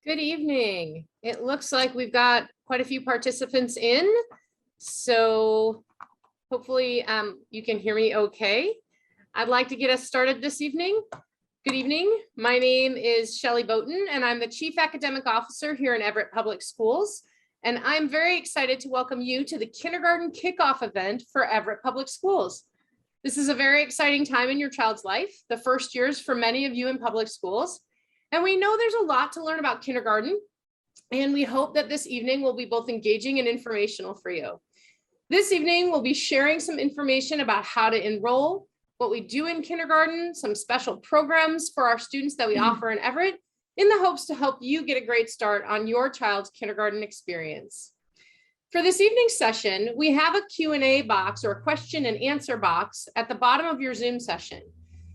Good evening. It looks like we've got quite a few participants in, so hopefully you can hear me okay. I'd like to get us started this evening. Good evening. My name is Shelley Boughton, and I'm the Chief Academic Officer here in Everett Public Schools. And I'm very excited to welcome you to the kindergarten kickoff event for Everett Public Schools. This is a very exciting time in your child's life, the first years for many of you in public schools. And we know there's a lot to learn about kindergarten, and we hope that this evening will be both engaging and informational for you. This evening, we'll be sharing some information about how to enroll, what we do in kindergarten, some special programs for our students that we offer in Everett, in the hopes to help you get a great start on your child's kindergarten experience. For this evening's session, we have a Q&A box or a question and answer box at the bottom of your Zoom session.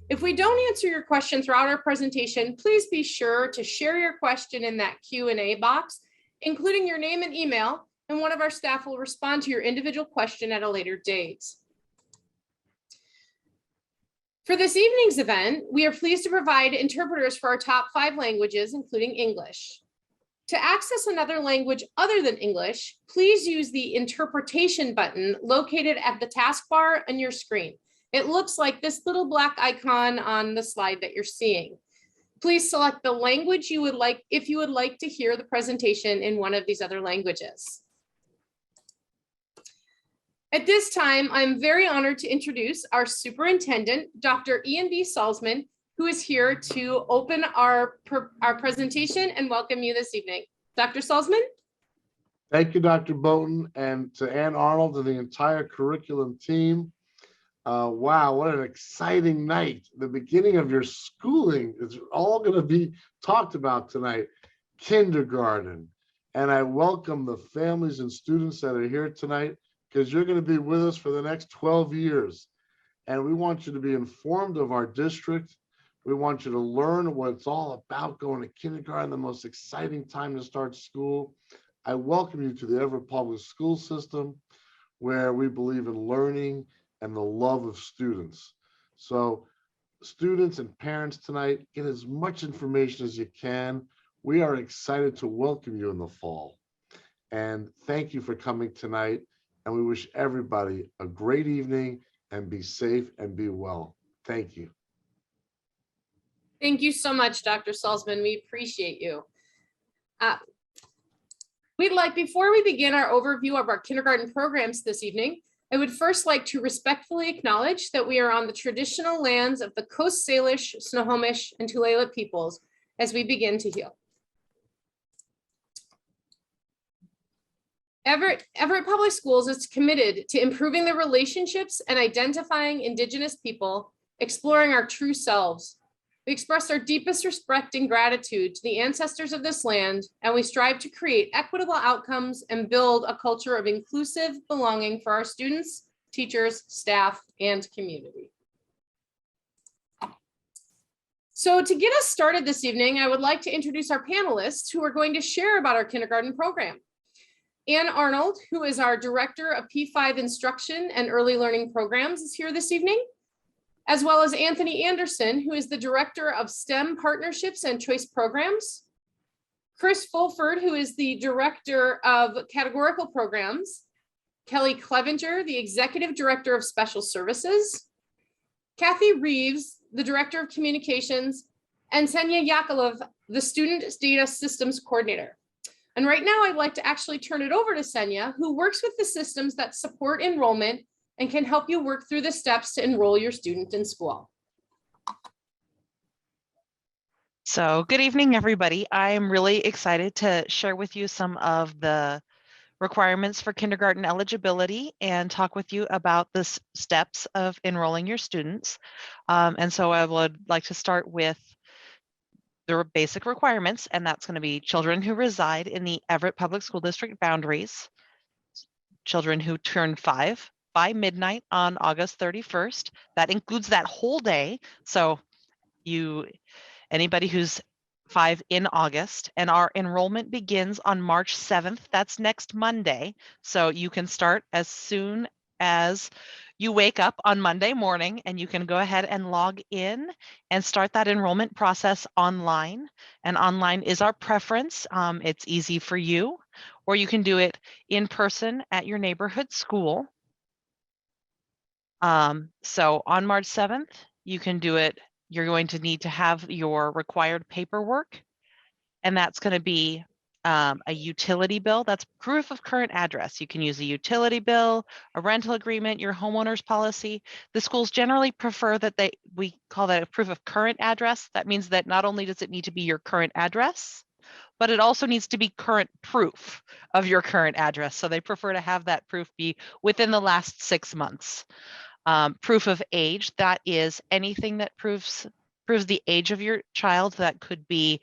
If we don't answer your question throughout our presentation, please be sure to share your question in that Q&A box, including your name and email, and one of our staff will respond to your individual question at a later date. For this evening's event, we are pleased to provide interpreters for our top 5 languages, including English. To access another language other than English, please use the interpretation button located at the taskbar on your screen. It looks like this little black icon on the slide that you're seeing. Please select the language you would like if you would like to hear the presentation in one of these other languages. At this time, I'm very honored to introduce our superintendent, Dr. Ian B. Salzman, who is here to open our presentation and welcome you this evening. Dr. Salzman? Thank you, Dr. Boughton, and to Ann Arnold and the entire curriculum team. Wow, what an exciting night. The beginning of your schooling is all going to be talked about tonight, kindergarten. And I welcome the families and students that are here tonight because you're going to be with us for the next 12 years. And we want you to be informed of our district. We want you to learn what it's all about going to kindergarten, the most exciting time to start school. I welcome you to the Everett Public School System, where we believe in learning and the love of students. So students and parents tonight, get as much information as you can. We are excited to welcome you in the fall. And thank you for coming tonight. And we wish everybody a great evening and be safe and be well. Thank you. Thank you so much, Dr. Salzman. We appreciate you. Before we begin our overview of our kindergarten programs this evening, I would first like to respectfully acknowledge that we are on the traditional lands of the Coast Salish, Snohomish, and Tulalip peoples as we begin to heal. Everett Public Schools is committed to improving the relationships and identifying Indigenous people, exploring our true selves. We express our deepest respect and gratitude to the ancestors of this land, and we strive to create equitable outcomes and build a culture of inclusive belonging for our students, teachers, staff, and community. So to get us started this evening, I would like to introduce our panelists who are going to share about our kindergarten program. Ann Arnold, who is our Director of P5 Instruction and Early Learning Programs, is here this evening, as well as Anthony Anderson, who is the Director of STEM Partnerships and Choice Programs. Chris Fulford, who is the Director of Categorical Programs. Kelly Clevenger, the Executive Director of Special Services. Kathy Reeves, the Director of Communications, and Senya Yakovlev, the Student Data Systems Coordinator. And right now I'd like to actually turn it over to Senya, who works with the systems that support enrollment and can help you work through the steps to enroll your student in school. So good evening, everybody. I am really excited to share with you some of the requirements for kindergarten eligibility and talk with you about the steps of enrolling your students. And so I would like to start with the basic requirements, and that's going to be children who reside in the Everett Public School District boundaries, children who turn 5 by midnight on August 31st. That includes that whole day. So anybody who's 5 in August, and our enrollment begins on March 7th. That's next Monday. So you can start as soon as You wake up on Monday morning and you can go ahead and log in and start that enrollment process online. And online is our preference. It's easy for you, or you can do it in person at your neighborhood school. So on March 7th, you can do it. You're going to need to have your required paperwork, and that's going to be a utility bill. That's proof of current address. You can use a utility bill, a rental agreement, your homeowner's policy. The schools generally prefer that we call that a proof of current address. That means that not only does it need to be your current address, but it also needs to be current proof of your current address. So they prefer to have that proof be within the last 6 months. Proof of age, that is anything that proves the age of your child. That could be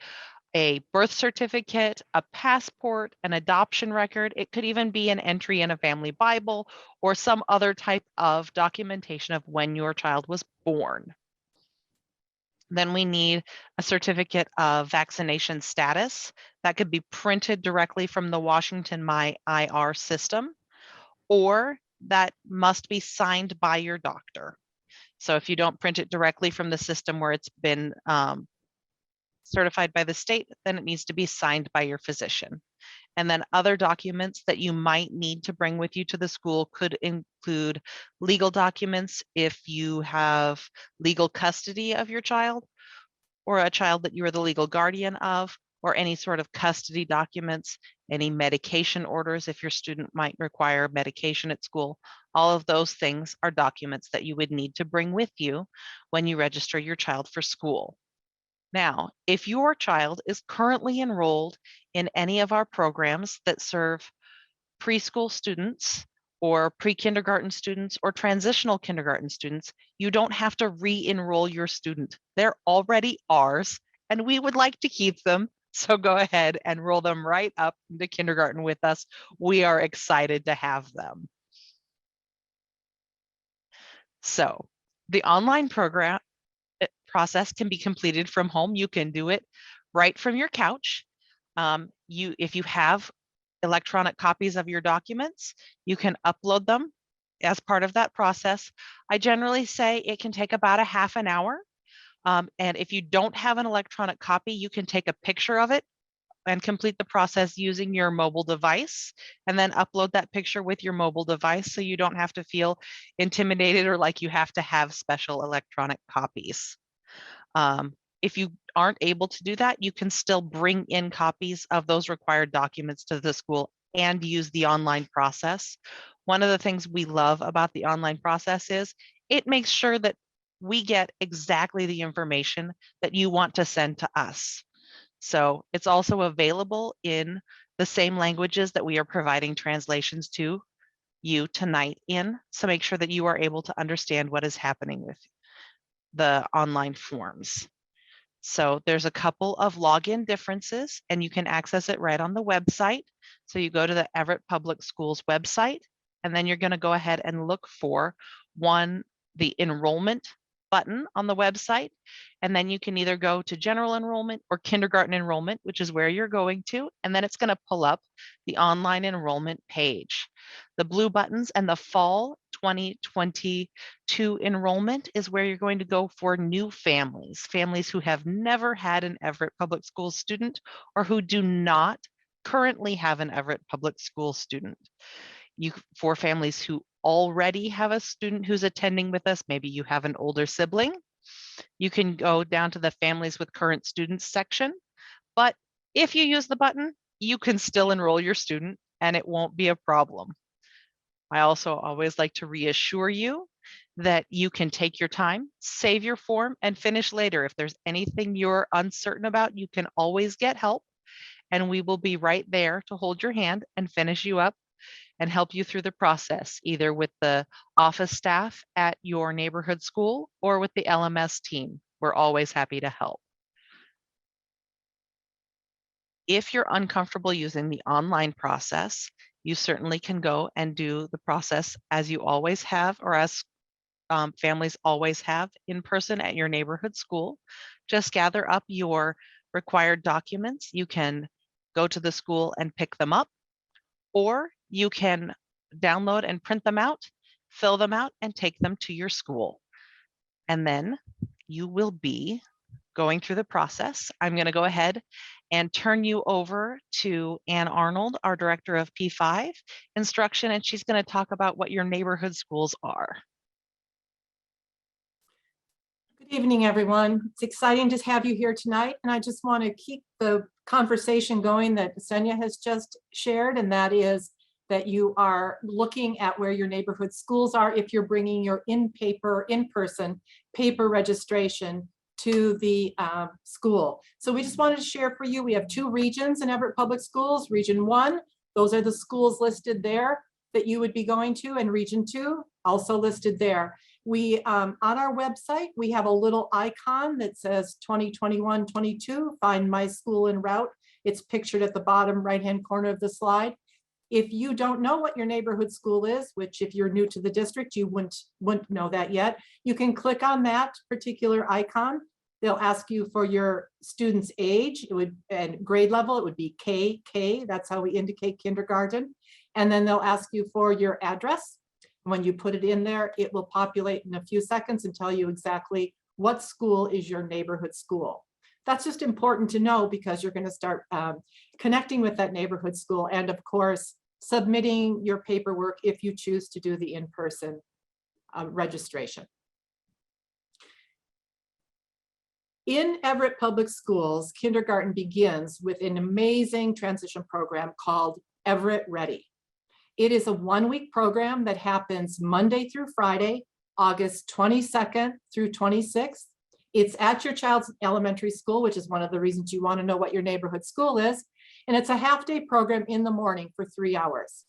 a birth certificate, a passport, an adoption record. It could even be an entry in a family Bible or some other type of documentation of when your child was born. Then we need a certificate of vaccination status. That could be printed directly from the Washington My IR system, or that must be signed by your doctor. So if you don't print it directly from the system where it's been certified by the state, then it needs to be signed by your physician. And then other documents that you might need to bring with you to the school could include legal documents if you have legal custody of your child, or a child that you are the legal guardian of, or any sort of custody documents, any medication orders if your student might require medication at school. All of those things are documents that you would need to bring with you when you register your child for school. Now, if your child is currently enrolled in any of our programs that serve preschool students or pre-kindergarten students or transitional kindergarten students, you don't have to re-enroll your student. They're already ours, and we would like to keep them. So go ahead and roll them right up into kindergarten with us. We are excited to have them. So the online program process can be completed from home. You can do it right from your couch. If you have electronic copies of your documents, you can upload them as part of that process. I generally say it can take about a half an hour. And if you don't have an electronic copy, you can take a picture of it and complete the process using your mobile device, and then upload that picture with your mobile device so you don't have to feel intimidated or like you have to have special electronic copies. If you aren't able to do that, you can still bring in copies of those required documents to the school and use the online process. One of the things we love about the online process is it makes sure that we get exactly the information that you want to send to us. So it's also available in the same languages that we are providing translations to you tonight in. So make sure that you are able to understand what is happening with the online forms. So there's a couple of login differences, and you can access it right on the website. So you go to the Everett Public Schools website, and then you're going to go ahead and look for the enrollment button on the website. And then you can either go to general enrollment or kindergarten enrollment, which is where you're going to, and then it's going to pull up the online enrollment page. The blue buttons and the fall 2022 enrollment is where you're going to go for new families who have never had an Everett Public Schools student or who do not currently have an Everett Public Schools student. For families who already have a student who's attending with us, maybe you have an older sibling, you can go down to the families with current students section. But if you use the button, you can still enroll your student and it won't be a problem. I also always like to reassure you that you can take your time, save your form, and finish later. If there's anything you're uncertain about, you can always get help, and we will be right there to hold your hand and finish you up and help you through the process, either with the office staff at your neighborhood school or with the LMS team. We're always happy to help. If you're uncomfortable using the online process, you certainly can go and do the process as you always have, or as families always have in person at your neighborhood school. Just gather up your required documents. You can go to the school and pick them up, or you can download and print them out, fill them out, and take them to your school. And then you will be going through the process. I'm going to go ahead and turn you over to Ann Arnold, our Director of P5 Instruction, and she's going to talk about what your neighborhood schools are. Good evening, everyone. It's exciting to have you here tonight, and I just want to keep the conversation going that Ksenia has just shared, and that is that you are looking at where your neighborhood schools are if you're bringing your in-person paper registration to the school. So we just wanted to share for you, we have 2 regions in Everett Public Schools. Region 1, those are the schools listed there that you would be going to, and Region 2 also listed there. We on our website, we have a little icon that says 2021-22, find my school en route. It's pictured at the bottom right-hand corner of the slide. If you don't know what your neighborhood school is, which if you're new to the district, you wouldn't know that yet, you can click on that particular icon. They'll ask you for your student's age, and grade level, it would be KK, that's how we indicate kindergarten. And then they'll ask you for your address. When you put it in there, it will populate in a few seconds and tell you exactly what school is your neighborhood school. That's just important to know because you're going to start connecting with that neighborhood school, and of course, submitting your paperwork if you choose to do the in-person registration. In Everett Public Schools, kindergarten begins with an amazing transition program called Everett Ready. It is a 1-week program that happens Monday through Friday, August 22nd through 26th. It's at your child's elementary school, which is one of the reasons you want to know what your neighborhood school is. And it's a half-day program in the morning for 3 hours.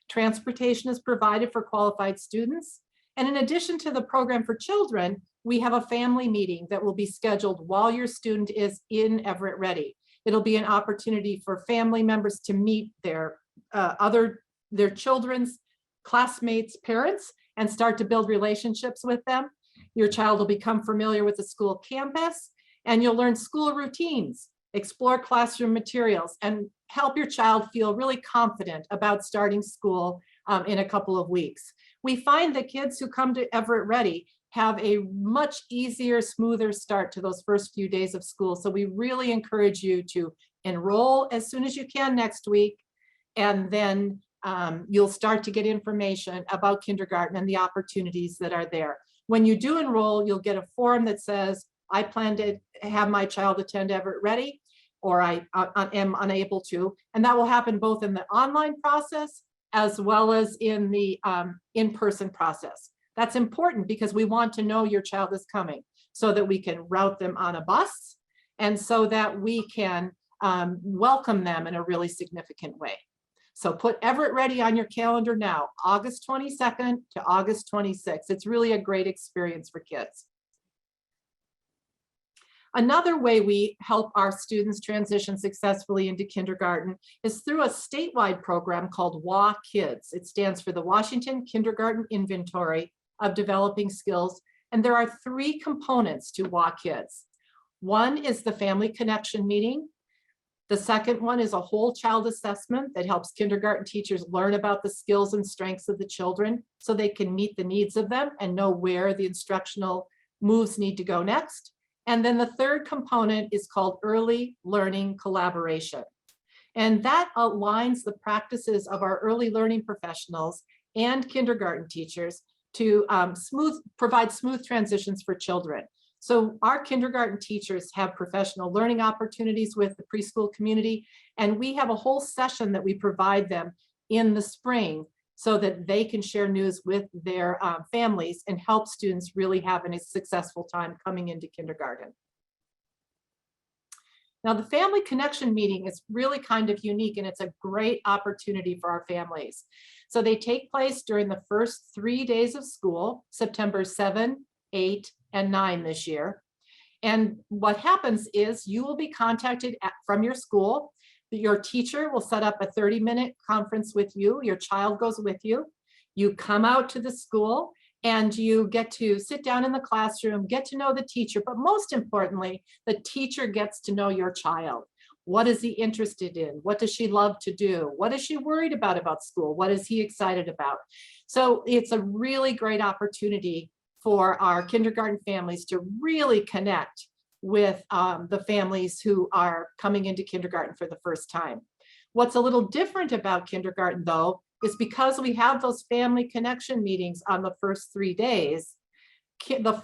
Transportation is provided for qualified students. And in addition to the program for children, we have a family meeting that will be scheduled while your student is in Everett Ready. It'll be an opportunity for family members to meet their children's classmates' parents and start to build relationships with them. Your child will become familiar with the school campus, and you'll learn school routines, explore classroom materials, and help your child feel really confident about starting school in a couple of weeks. We find that kids who come to Everett Ready have a much easier, smoother start to those first few days of school. So we really encourage you to enroll as soon as you can next week, and then you'll start to get information about kindergarten and the opportunities that are there. When you do enroll, you'll get a form that says, I plan to have my child attend Everett Ready, or I am unable to. And that will happen both in the online process as well as in the in-person process. That's important because we want to know your child is coming so that we can route them on a bus and so that we can welcome them in a really significant way. So put Everett Ready on your calendar now, August 22nd to August 26th. It's really a great experience for kids. Another way we help our students transition successfully into kindergarten is through a statewide program called WA Kids. It stands for the Washington Kindergarten Inventory of Developing Skills. And there are 3 components to WA Kids. One is the family connection meeting. The second one is a whole child assessment that helps kindergarten teachers learn about the skills and strengths of the children so they can meet the needs of them and know where the instructional moves need to go next. And then the third component is called early learning collaboration. And that aligns the practices of our early learning professionals and kindergarten teachers to provide smooth transitions for children. So our kindergarten teachers have professional learning opportunities with the preschool community, and we have a whole session that we provide them in the spring so that they can share news with their families and help students really have a successful time coming into kindergarten. Now, the family connection meeting is really kind of unique, and it's a great opportunity for our families. So they take place during the first 3 days of school, September 7, 8, and 9 this year. And what happens is you will be contacted from your school. Your teacher will set up a 30-minute conference with you. Your child goes with you. You come out to the school and you get to sit down in the classroom, get to know the teacher, but most importantly, the teacher gets to know your child. What is he interested in? What does she love to do? What is she worried about school? What is he excited about? So it's a really great opportunity for our kindergarten families to really connect with the families who are coming into kindergarten for the first time. What's a little different about kindergarten, though, is because we have those family connection meetings on the first 3 days, the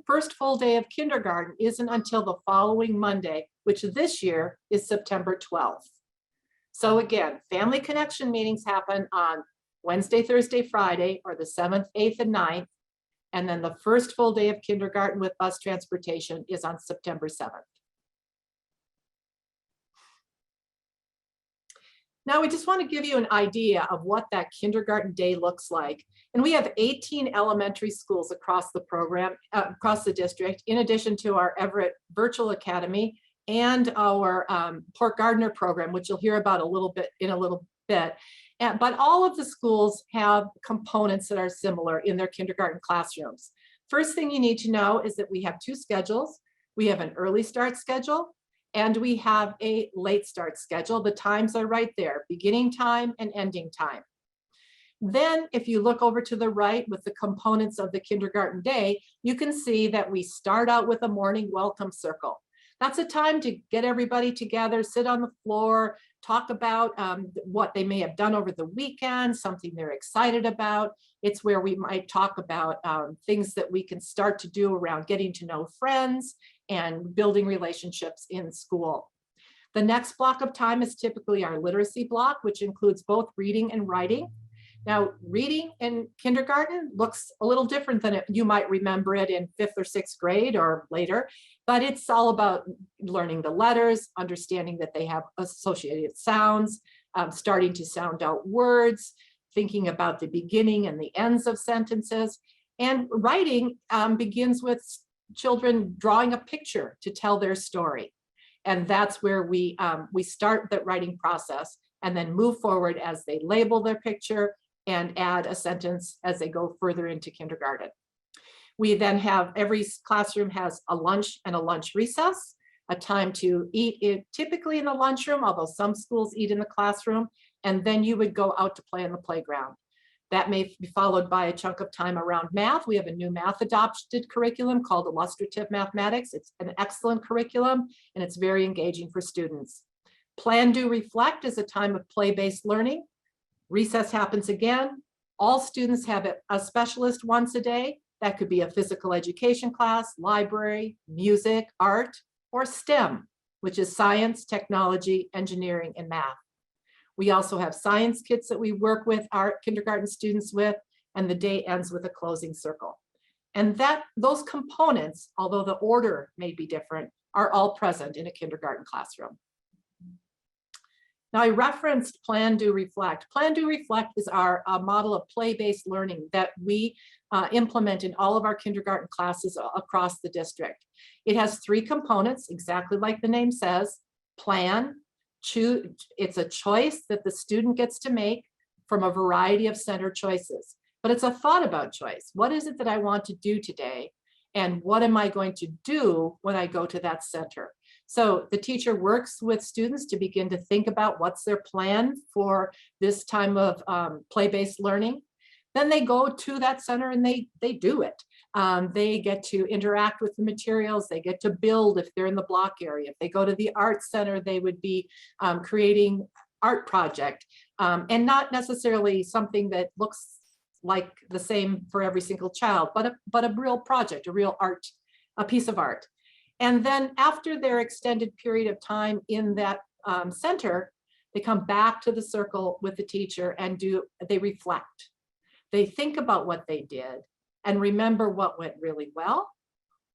first full day of kindergarten isn't until the following Monday, which this year is September 12th. So again, family connection meetings happen on Wednesday, Thursday, Friday, or the 7th, 8th, and 9th. And then the first full day of kindergarten with bus transportation is on September 7th. Now we just want to give you an idea of what that kindergarten day looks like. And we have 18 elementary schools across the program, across the district, in addition to our Everett Virtual Academy and our Port Gardner program, which you'll hear about in a little bit. But all of the schools have components that are similar in their kindergarten classrooms. First thing you need to know is that we have 2 schedules. We have an early start schedule and we have a late start schedule. The times are right there, beginning time and ending time. Then if you look over to the right with the components of the kindergarten day, you can see that we start out with a morning welcome circle. That's a time to get everybody together, sit on the floor, talk about what they may have done over the weekend, something they're excited about. It's where we might talk about things that we can start to do around getting to know friends and building relationships in school. The next block of time is typically our literacy block, which includes both reading and writing. Now, reading in kindergarten looks a little different than you might remember it in 5th or 6th grade or later, but it's all about learning the letters, understanding that they have associated sounds, starting to sound out words, thinking about the beginning and the ends of sentences. And writing begins with children drawing a picture to tell their story. And that's where we start the writing process and then move forward as they label their picture and add a sentence as they go further into kindergarten. We then have, every classroom has a lunch and a lunch recess, a time to eat typically in the lunchroom, although some schools eat in the classroom, and then you would go out to play in the playground. That may be followed by a chunk of time around math. We have a new math adopted curriculum called Illustrative Mathematics. It's an excellent curriculum and it's very engaging for students. Plan, Do, Reflect is a time of play-based learning. Recess happens again. All students have a specialist once a day. That could be a physical education class, library, music, art, or STEM, which is science, technology, engineering, and math. We also have science kits that we work with our kindergarten students with, and the day ends with a closing circle. And those components, although the order may be different, are all present in a kindergarten classroom. Now I referenced Plan, Do, Reflect. Plan, Do, Reflect is our model of play-based learning that we implement in all of our kindergarten classes across the district. It has 3 components, exactly like the name says. Plan, choose. It's a choice that the student gets to make from a variety of center choices, but it's a thought about choice. What is it that I want to do today? And what am I going to do when I go to that center? So the teacher works with students to begin to think about what's their plan for this time of play-based learning. Then they go to that center and they do it. They get to interact with the materials. They get to build if they're in the block area. If they go to the art center, they would be creating art project and not necessarily something that looks like the same for every single child, but a real project, a real art, a piece of art. And then after their extended period of time in that center, they come back to the circle with the teacher and they reflect. They think about what they did and remember what went really well,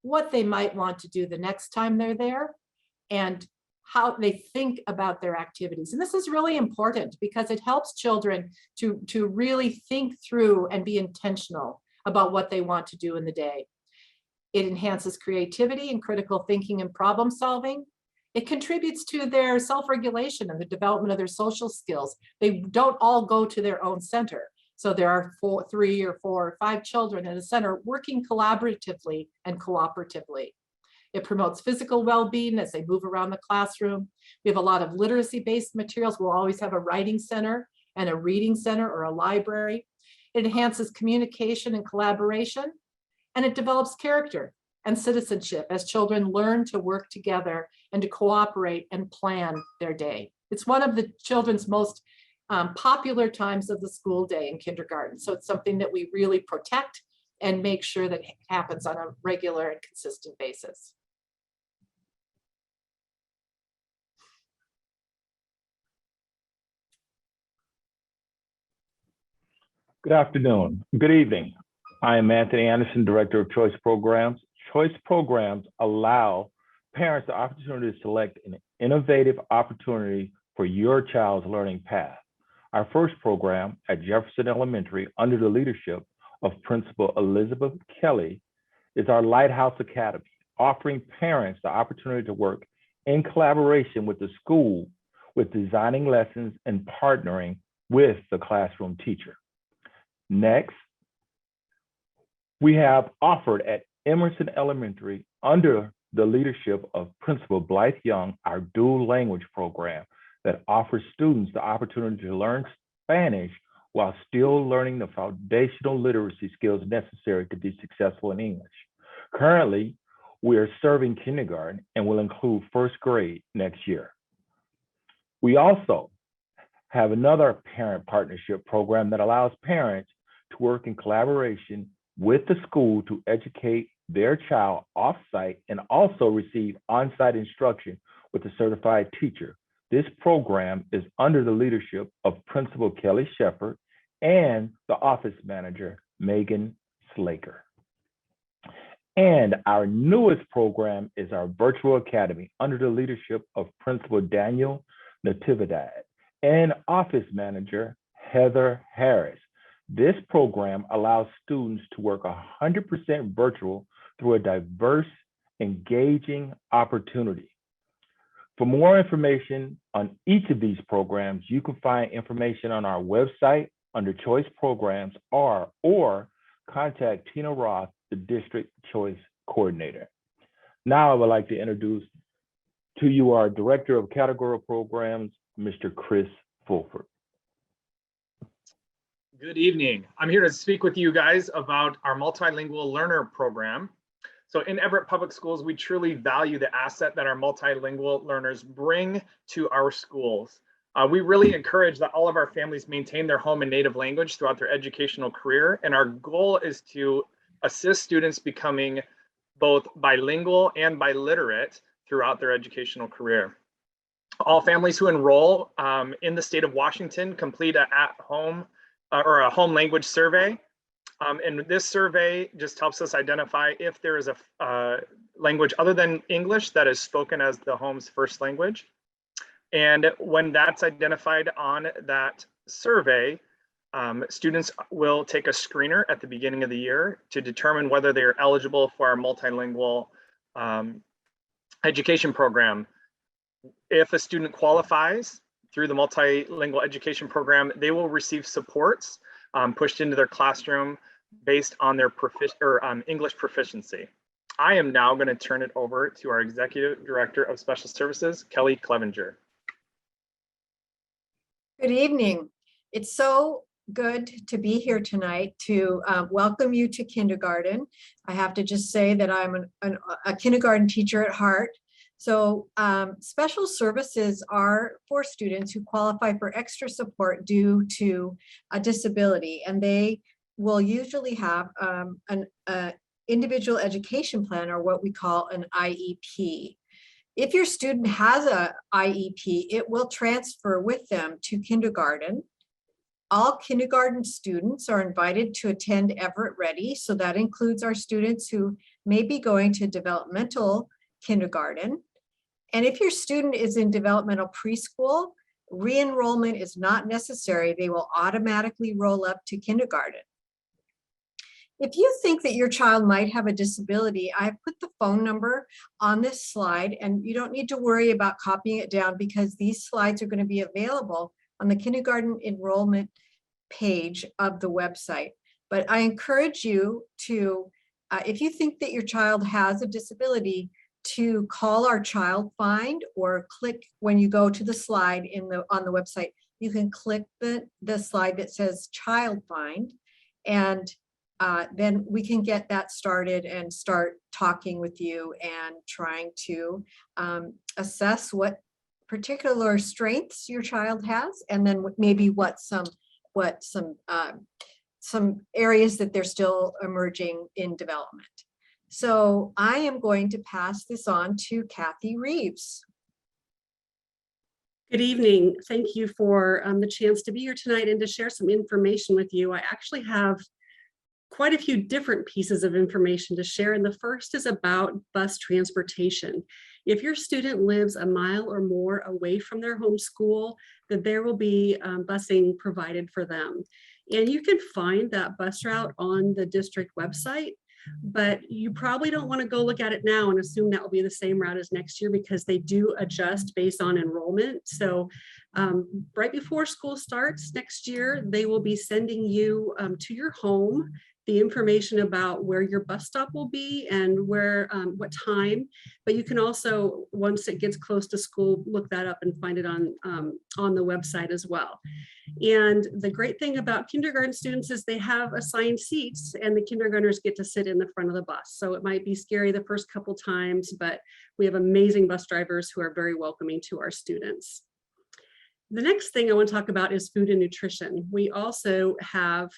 what they might want to do the next time they're there, and how they think about their activities. And this is really important because it helps children to really think through and be intentional about what they want to do in the day. It enhances creativity and critical thinking and problem solving. It contributes to their self-regulation and the development of their social skills. They don't all go to their own center. So there are 3 or 4 or 5 children in a center working collaboratively and cooperatively. It promotes physical well-being as they move around the classroom. We have a lot of literacy-based materials. We'll always have a writing center and a reading center or a library. It enhances communication and collaboration, and it develops character and citizenship as children learn to work together and to cooperate and plan their day. It's one of the children's most popular times of the school day in kindergarten. So it's something that we really protect and make sure that happens on a regular and consistent basis. Good afternoon. Good evening. I am Anthony Anderson, Director of Choice Programs. Choice Programs allow parents the opportunity to select an innovative opportunity for your child's learning path. Our first program at Jefferson Elementary, under the leadership of Principal Elizabeth Kelly, is our Lighthouse Academy, offering parents the opportunity to work in collaboration with the school with designing lessons and partnering with the classroom teacher. Next, we have offered at Emerson Elementary, under the leadership of Principal Blythe Young, our dual language program that offers students the opportunity to learn Spanish while still learning the foundational literacy skills necessary to be successful in English. Currently, we are serving kindergarten and will include first grade next year. We also have another parent partnership program that allows parents to work in collaboration with the school to educate their child off-site and also receive on-site instruction with a certified teacher. This program is under the leadership of Principal Kelly Shepard and the office manager, Megan Slaker. And our newest program is our Virtual Academy under the leadership of Principal Daniel Natividad and office manager, Heather Harris. This program allows students to work 100% virtual through a diverse, engaging opportunity. For more information on each of these programs, you can find information on our website under Choice Programs or contact Tina Roth, the District Choice Coordinator. Now I would like to introduce to you our Director of Categorical Programs, Mr. Chris Fulford. Good evening. I'm here to speak with you guys about our Multilingual Learner Program. So in Everett Public Schools, we truly value the asset that our multilingual learners bring to our schools. We really encourage that all of our families maintain their home and native language throughout their educational career. And our goal is to assist students becoming both bilingual and biliterate throughout their educational career. All families who enroll in the state of Washington complete a at-home or a home language survey. And this survey just helps us identify if there is a language other than English that is spoken as the home's first language. And when that's identified on that survey, students will take a screener at the beginning of the year to determine whether they are eligible for our multilingual education program. If a student qualifies through the multilingual education program, they will receive supports pushed into their classroom based on their English proficiency. I am now going to turn it over to our Executive Director of Special Services, Kelly Clevenger. Good evening. It's so good to be here tonight to welcome you to kindergarten. I have to just say that I'm a kindergarten teacher at heart. So special services are for students who qualify for extra support due to a disability, and they will usually have an individual education plan, or what we call an IEP. If your student has a IEP, it will transfer with them to kindergarten. All kindergarten students are invited to attend Everett Ready, so that includes our students who may be going to developmental kindergarten. And if your student is in developmental preschool, re-enrollment is not necessary. They will automatically roll up to kindergarten. If you think that your child might have a disability, I put the phone number on this slide, and you don't need to worry about copying it down because these slides are going to be available on the kindergarten enrollment page of the website. But I encourage you to, if you think that your child has a disability, to call our child find or click when you go to the slide on the website, you can click the slide that says child find, and then we can get that started and start talking with you and trying to assess what particular strengths your child has, and then maybe some areas that they're still emerging in development. So I am going to pass this on to Kathy Reeves. Good evening. Thank you for the chance to be here tonight and to share some information with you. I actually have quite a few different pieces of information to share, and the first is about bus transportation. If your student lives a mile or more away from their home school, then there will be busing provided for them. And you can find that bus route on the district website, but you probably don't want to go look at it now and assume that will be the same route as next year, because they do adjust based on enrollment. So right before school starts next year, they will be sending you to your home the information about where your bus stop will be and where, what time. But you can also, once it gets close to school, look that up and find it on the website as well. And the great thing about kindergarten students is they have assigned seats, and the kindergartners get to sit in the front of the bus. So it might be scary the first couple times, but we have amazing bus drivers who are very welcoming to our students. The next thing I want to talk about is food and nutrition. We also have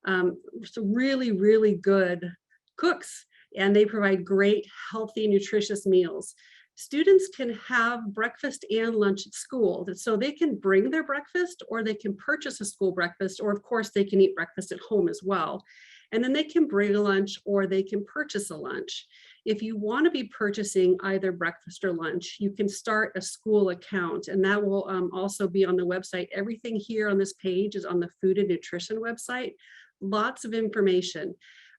some really, really good cooks, and they provide great, healthy, nutritious meals. Students can have breakfast and lunch at school, so they can bring their breakfast, or they can purchase a school breakfast, or of course they can eat breakfast at home as well. And then they can bring a lunch, or they can purchase a lunch. If you want to be purchasing either breakfast or lunch, you can start a school account, and that will also be on the website. Everything here on this page is on the food and nutrition website. Lots of information,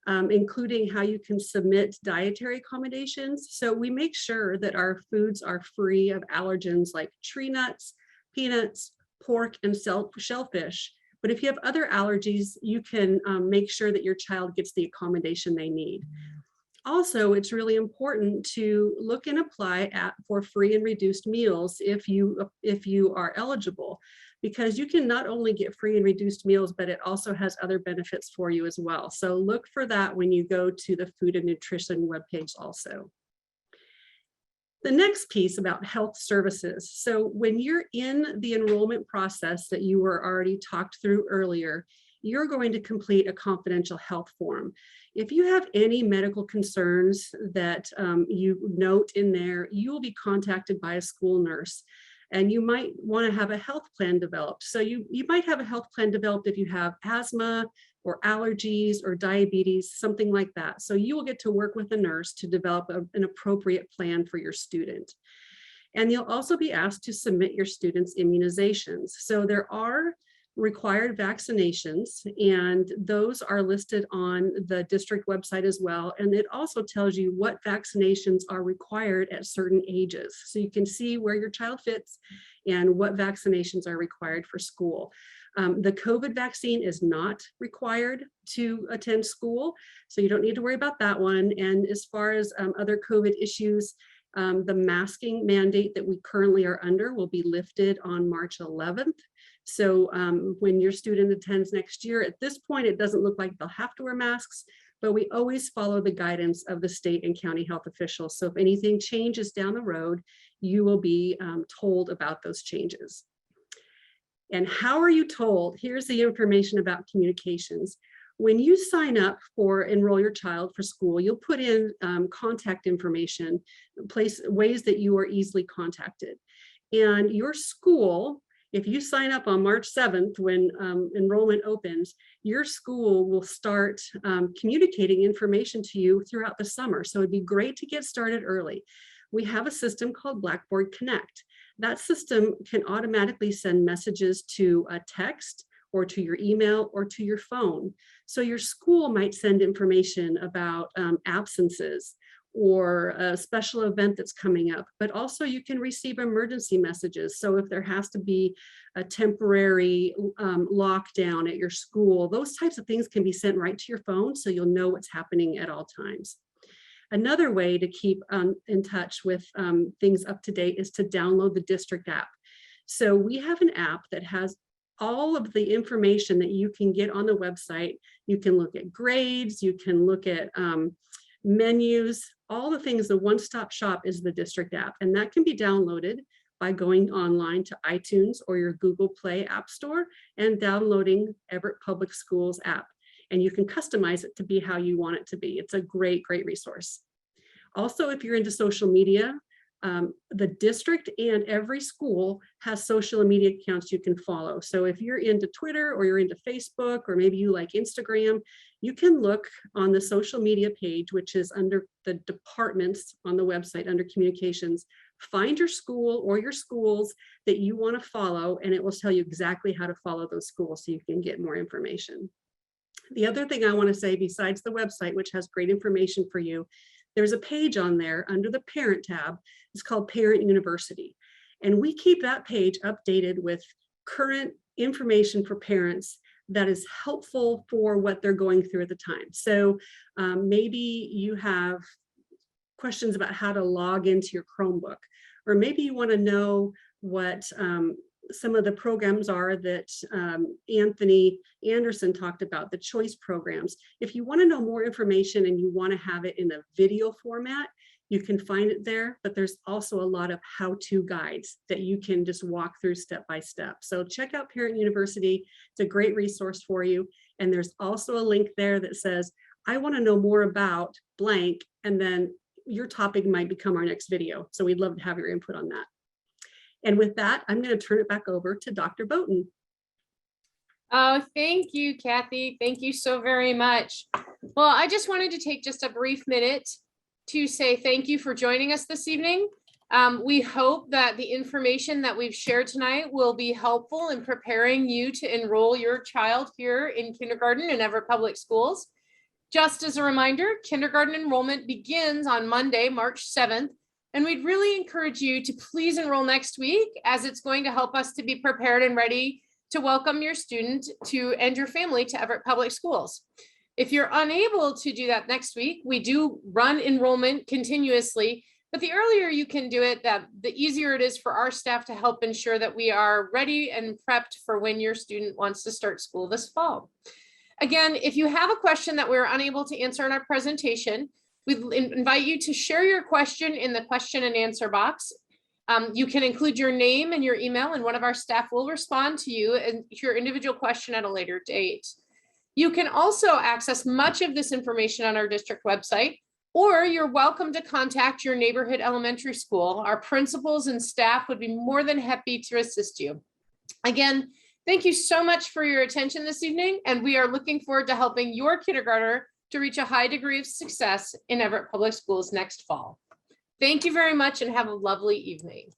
including how you can submit dietary accommodations. So we make sure that our foods are free of allergens like tree nuts, peanuts, pork, and shellfish. But if you have other allergies, you can make sure that your child gets the accommodation they need. Also, it's really important to look and apply for free and reduced meals if you are eligible, because you can not only get free and reduced meals, but it also has other benefits for you as well. So look for that when you go to the food and nutrition webpage also. The next piece about health services. So when you're in the enrollment process that you were already talked through earlier, you're going to complete a confidential health form. If you have any medical concerns that you note in there, you will be contacted by a school nurse, and you might want to have a health plan developed. So you might have a health plan developed if you have asthma or allergies or diabetes, something like that. So you will get to work with a nurse to develop an appropriate plan for your student. And you'll also be asked to submit your students' immunizations. So there are required vaccinations, and those are listed on the district website as well. And it also tells you what vaccinations are required at certain ages. So you can see where your child fits and what vaccinations are required for school. The COVID vaccine is not required to attend school, so you don't need to worry about that one. And as far as other COVID issues, the masking mandate that we currently are under will be lifted on March 11th. So when your student attends next year, at this point, it doesn't look like they'll have to wear masks, but we always follow the guidance of the state and county health officials. So if anything changes down the road, you will be told about those changes. And how are you told? Here's the information about communications. When you sign up for enroll your child for school, you'll put in contact information, ways that you are easily contacted. And your school, if you sign up on March 7th when enrollment opens, your school will start communicating information to you throughout the summer. So it'd be great to get started early. We have a system called Blackboard Connect. That system can automatically send messages to a text or to your email or to your phone. So your school might send information about absences or a special event that's coming up, but also you can receive emergency messages. So if there has to be a temporary lockdown at your school, those types of things can be sent right to your phone, so you'll know what's happening at all times. Another way to keep in touch with things up to date is to download the district app. So we have an app that has all of the information that you can get on the website. You can look at grades, you can look at menus, all the things. The one-stop shop is the district app, and that can be downloaded by going online to iTunes or your Google Play App Store and downloading Everett Public Schools app. And you can customize it to be how you want it to be. It's a great, great resource. Also, if you're into social media, the district and every school has social media accounts you can follow. So if you're into Twitter or you're into Facebook, or maybe you like Instagram, you can look on the social media page, which is under the departments on the website under communications. Find your school or your schools that you want to follow, and it will tell you exactly how to follow those schools so you can get more information. The other thing I want to say, besides the website, which has great information for you, there's a page on there under the parent tab. It's called Parent University. And we keep that page updated with current information for parents that is helpful for what they're going through at the time. So maybe you have questions about how to log into your Chromebook, or maybe you want to know what some of the programs are that Anthony Anderson talked about, the choice programs. If you want to know more information and you want to have it in a video format, you can find it there, but there's also a lot of how-to guides that you can just walk through step by step. So check out Parent University. It's a great resource for you. And there's also a link there that says, I want to know more about blank, and then your topic might become our next video. So we'd love to have your input on that. And with that, I'm going to turn it back over to Dr. Boughton. Oh, thank you, Kathy. Thank you so very much. Well, I just wanted to take just a brief minute to say thank you for joining us this evening. We hope that the information that we've shared tonight will be helpful in preparing you to enroll your child here in kindergarten in Everett Public Schools. Just as a reminder, kindergarten enrollment begins on Monday, March 7th. And we'd really encourage you to please enroll next week, as it's going to help us to be prepared and ready to welcome your student and your family to Everett Public Schools. If you're unable to do that next week, we do run enrollment continuously, but the earlier you can do it, the easier it is for our staff to help ensure that we are ready and prepped for when your student wants to start school this fall. Again, if you have a question that we're unable to answer in our presentation, we invite you to share your question in the question and answer box. You can include your name and your email, and one of our staff will respond to you and your individual question at a later date. You can also access much of this information on our district website, or you're welcome to contact your neighborhood elementary school. Our principals and staff would be more than happy to assist you. Again, thank you so much for your attention this evening, and we are looking forward to helping your kindergartner to reach a high degree of success in Everett Public Schools next fall. Thank you very much and have a lovely evening.